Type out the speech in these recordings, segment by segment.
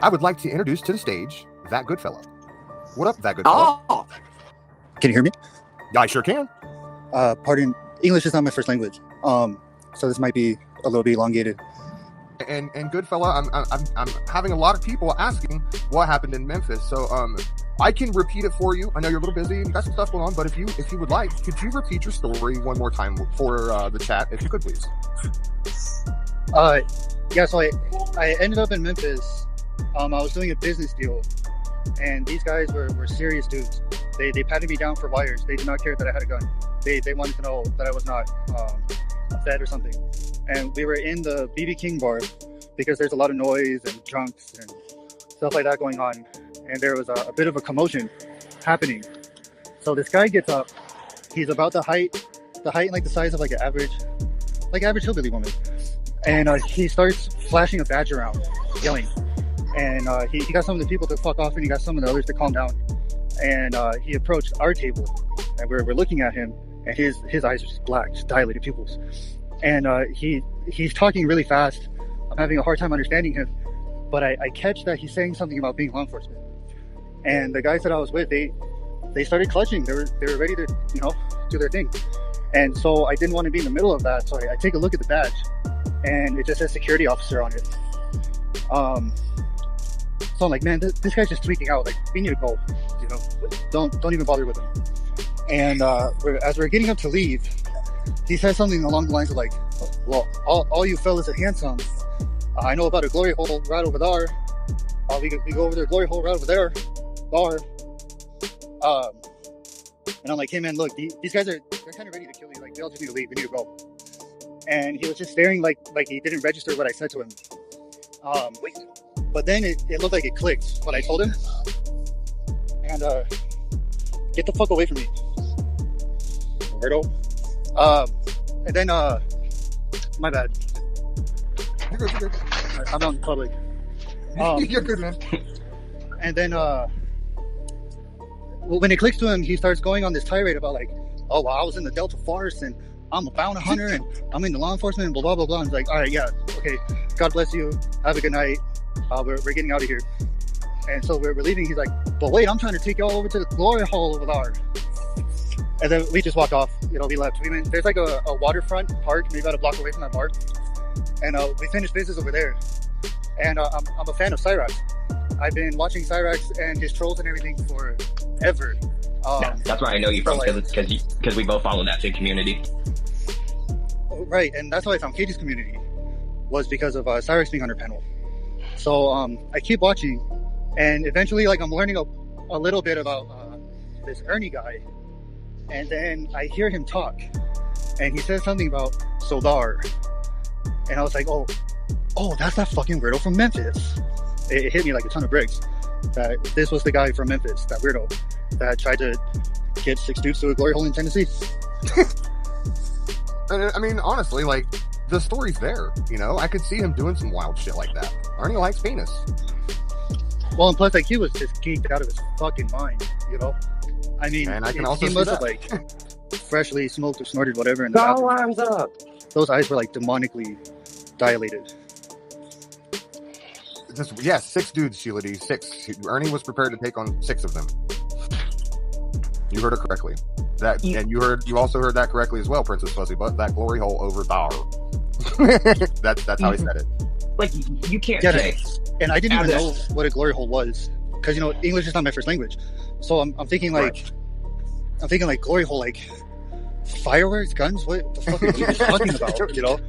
I would like to introduce to the stage that good fella. What up, that good fella? Oh, can you hear me? I sure can. Pardon, English is not my first language. So this might be a little bit elongated. And good fella, I'm having a lot of people asking what happened in Memphis. So I can repeat it for you. I know you're a little busy and you got some stuff going on, but if you would like, could you repeat your story one more time for the chat, if you could, please? Yeah. So I ended up in Memphis. I was doing a business deal, and these guys were serious dudes. They patted me down for wires. They did not care that I had a gun. They wanted to know that I was not fed or something. And we were in the BB King bar because there's a lot of noise and drunks and stuff like that going on. And there was a bit of a commotion happening. So this guy gets up. He's about the height like the size of like an average hillbilly woman. And he starts flashing a badge around, yelling. And he got some of the people to fuck off, and he got some of the others to calm down. And he approached our table, and we're looking at him, and his eyes are just black, just dilated pupils. And he's talking really fast. I'm having a hard time understanding him, but I catch that he's saying something about being law enforcement. And the guys that I was with, they started clutching. They were ready to, do their thing. And so I didn't want to be in the middle of that. So I take a look at the badge, and it just says security officer on it. So I'm like, man, this guy's just tweaking out. Like, we need to go. Don't even bother with him. And as we're getting up to leave, he says something along the lines of like, well, all you fellas are handsome. I know about a glory hole right over there. We go over there, glory hole right over there. Bar. And I'm like, hey man, look, these guys they're kind of ready to kill you. Like, they all just need to leave. We need to go. And he was just staring like he didn't register what I said to him. But then it looked like it clicked what I told him. And get the fuck away from me, weirdo. And then my bad. You're good. I'm out in public. You're good, man. And then when it clicks to him, he starts going on this tirade about like, oh, well, I was in the Delta Force and I'm a bounty hunter and I'm in the law enforcement and blah blah blah blah. And he's like, all right, yeah, okay, God bless you, have a good night. We're getting out of here. And so we're leaving. He's like, but wait, I'm trying to take y'all over to the glory hole over there. And then we just walked off. We left. There's like a waterfront park, maybe about a block away from that bar. And we finished business over there. And I'm a fan of Cyrax. I've been watching Cyrax and his trolls and everything forever. That's where I know you from, because we both follow that same community. Right, and that's how I found Katie's community, was because of Cyrax being on her panel. So I keep watching, and eventually, like, I'm learning a little bit about this Ernie guy, and then I hear him talk, and he says something about Soldar, and I was like, oh, that's that fucking weirdo from Memphis. It hit me like a ton of bricks that this was the guy from Memphis, that weirdo that tried to get 6 dudes to a glory hole in Tennessee. I mean, honestly, like, the story's there, I could see him doing some wild shit like that. Ernie likes penis. Well, and plus, like, he was just geeked out of his fucking mind, I mean, and I can also he see must that. have, like, freshly smoked or snorted whatever in the Go bathroom. arms up. Those eyes were, like, demonically dilated. 6 dudes, Sheila D. 6. Ernie was prepared to take on 6 of them. You heard it correctly. And you also heard that correctly as well, Princess Fuzzy Butt. That glory hole over there. that's how he said it. Like, you can't Yeah, say. and I didn't even know what a glory hole was, because English is not my first language. So I'm thinking like, glory hole, like fireworks, guns. What the fuck are you talking about?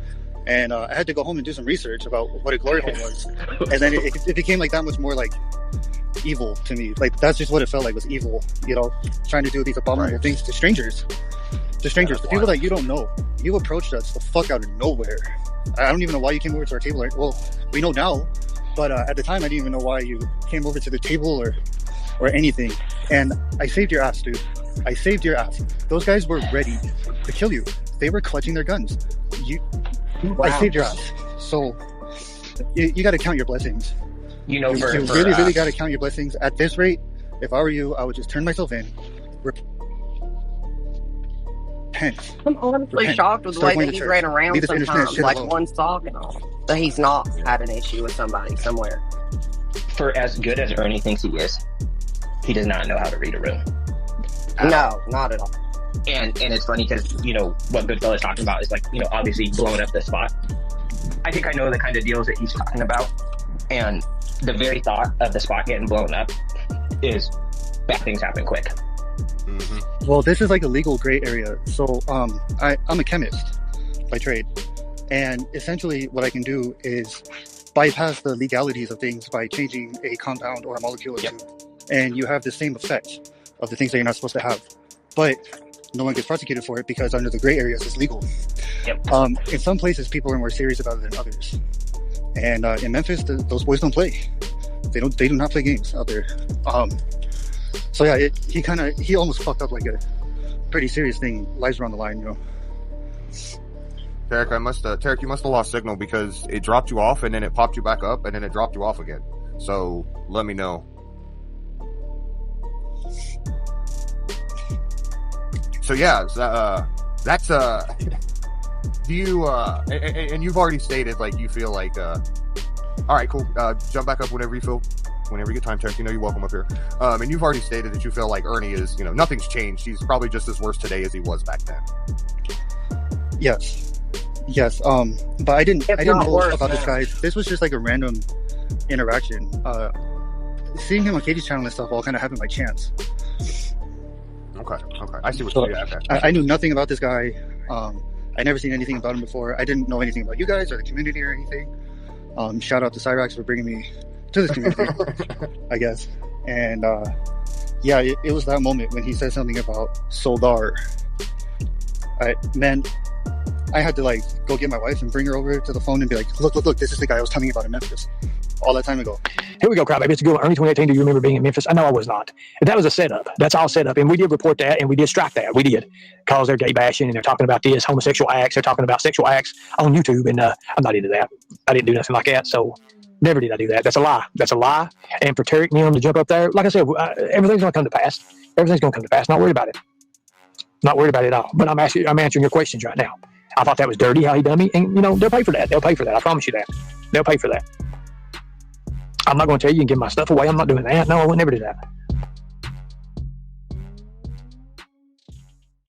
And I had to go home and do some research about what a glory hole was, and then it became like that much more like evil to me. Like, that's just what it felt like, was evil. Trying to do these abominable things to strangers. The people that you don't know. You approached us the fuck out of nowhere. I don't even know why you came over to our table. Well, we know now, but at the time I didn't even know why you came over to the table or anything. And I saved your ass, dude. I saved your ass. Those guys were ready to kill you. They were clutching their guns. Wow. I saved your ass. So you got to count your blessings. You really got to count your blessings. At this rate, if I were you, I would just turn myself in. Repent. I'm honestly shocked with the way that he ran around sometimes, like one sock and all. That he's not had an issue with somebody somewhere. for as good as Ernie thinks he is, he does not know how to read a room. No, not at all. And it's funny because, you know, what Goodfellas is talking about is like, you know, obviously blowing up the spot. I think I know the kind of deals that he's talking about. And the very thought of the spot getting blown up is bad things happen quick. Mm-hmm. Well, this is like a legal gray area. So I'm a chemist by trade. And essentially what I can do is bypass the legalities of things by changing a compound or a molecule or two. And you have the same effect of the things that you're not supposed to have. But no one gets prosecuted for it because under the gray areas it's legal. Yep. In some places, people are more serious about it than others. And in Memphis, those boys don't play. They do not play games out there. So yeah, he almost fucked up like a pretty serious thing. Lives were on the line, you know. Tarek, you must have lost signal because it dropped you off and then it popped you back up and then it dropped you off again. So let me know. So yeah, that's do you and you've already stated like you feel like all right, cool. Jump back up whenever you get time, Tarek. You know you're welcome up here. And you've already stated that you feel like Ernie is, you know, nothing's changed. He's probably just as worse today as he was back then. Yes. But I didn't know about this guy. This was just like a random interaction. Seeing him on Katie's channel and stuff all kind of happened by chance. Okay. I see what you're saying. I knew nothing about this guy. I never seen anything about him before. I didn't know anything about you guys or the community or anything. Shout out to Cyrax for bringing me to this community, I guess. And yeah, it was that moment when he said something about Soldar. I had to like go get my wife and bring her over to the phone and be like, look, this is the guy I was telling you about in Memphis all that time ago. Here we go, crap. It's a good one. Ernie 2018, do you remember being in Memphis? I know I was not. That was a setup. That's all set up. And we did report that and we did strike that. We did. Because they're gay bashing and they're talking about this, homosexual acts. They're talking about sexual acts on YouTube. And I'm not into that. I didn't do nothing like that. So never did I do that. That's a lie. That's a lie. And for Tarek and him to jump up there, like I said, everything's going to come to pass. Everything's going to come to pass. Not worried about it. Not worried about it at all. But I'm answering your questions right now. I thought that was dirty how he done me. And, you know, they'll pay for that. They'll pay for that. I promise you that. They'll pay for that. I'm not going to tell you and give my stuff away. I'm not doing that. No, I would never do that.